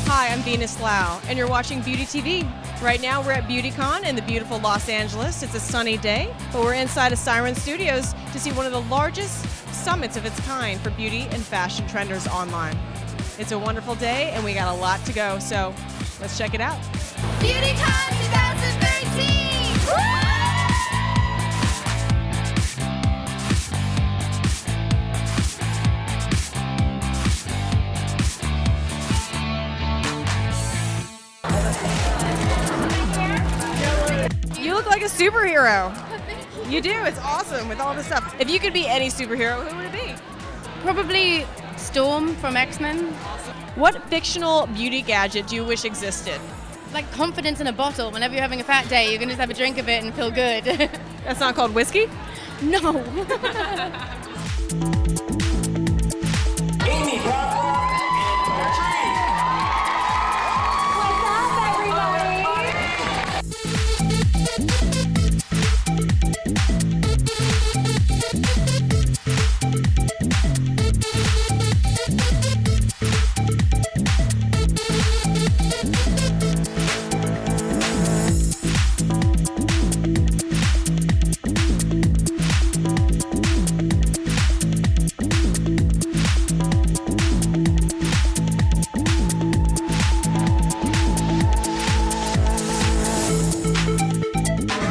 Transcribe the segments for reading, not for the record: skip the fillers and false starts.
Hi, I'm Venus Lau, and you're watching Beauty TV. Right now, we're at BeautyCon in the beautiful Los Angeles. It's a sunny day, but we're inside of Siren Studios to see one of the largest summits of its kind for beauty and fashion trenders online. It's a wonderful day, and we got a lot to go, so let's check it out. BeautyCon 2013! Woo! You look like a superhero. You do. It's awesome with all this stuff. If you could be any superhero, who would it be? Probably Storm from X-Men. What fictional beauty gadget do you wish existed? Like confidence in a bottle. Whenever you're having a fat day, you can just have a drink of it and feel good. That's not called whiskey? No. Amy Brockrock and Patrice. What's up, everybody?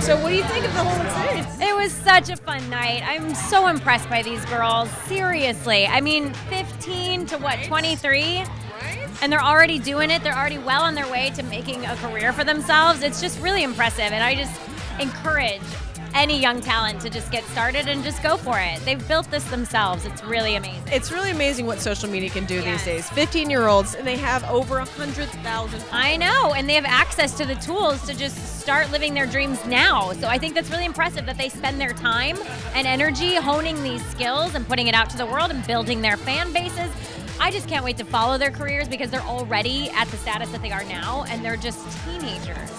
So what do you think of the whole experience? It was such a fun night. I'm so impressed by these girls. Seriously. I mean, 15 to 23? And they're already doing it. They're already well on their way to making a career for themselves. It's just really impressive. And I just encourage any young talent to just get started and just go for it. They've built this themselves. It's really amazing. It's really amazing what social media can do Yes. these days. 15-year-olds, and they have over 100,000. I know, and they have access to the tools to just start living their dreams now. So I think that's really impressive that they spend their time and energy honing these skills and putting it out to the world and building their fan bases. I just can't wait to follow their careers because they're already at the status that they are now, and they're just teenagers.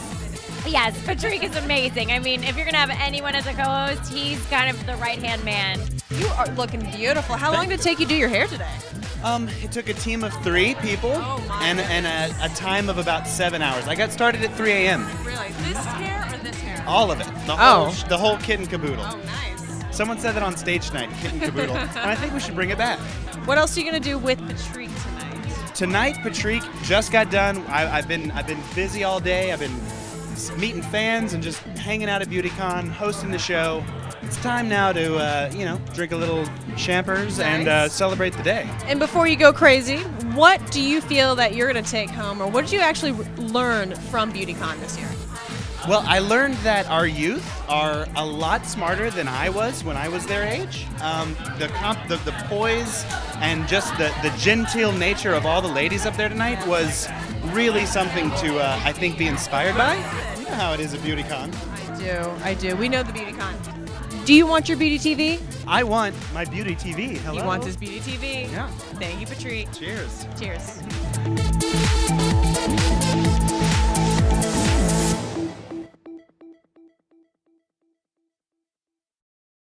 Yes, Patrick is amazing. I mean, if you're gonna have anyone as a co-host, he's kind of the right-hand man. You are looking beautiful. How long did it take you to do your hair today? It took a team of 3 people Oh, my and a time of about 7 hours. I got started at 3 a.m. Really? This hair or this hair? All of it. Oh. The whole kit and caboodle. Oh, nice. Someone said that on stage tonight, kit and caboodle. And I think we should bring it back. What else are you gonna do with Patrick tonight? Tonight, Patrick just got done. I've been busy all day. I've been meeting fans and just hanging out at BeautyCon, hosting the show. It's time now to, drink a little champers and Nice. celebrate the day. And before you go crazy, what do you feel that you're gonna take home, or what did you actually learn from BeautyCon this year? Well, I learned that our youth are a lot smarter than I was when I was their age. The poise and just the genteel nature of all the ladies up there tonight was really something to, I think, be inspired by. You know how it is at BeautyCon. I do. We know the BeautyCon. Do you want your Beauty TV? I want my Beauty TV. Hello. He wants his Beauty TV. Yeah. Thank you, Patrick. Cheers. Cheers.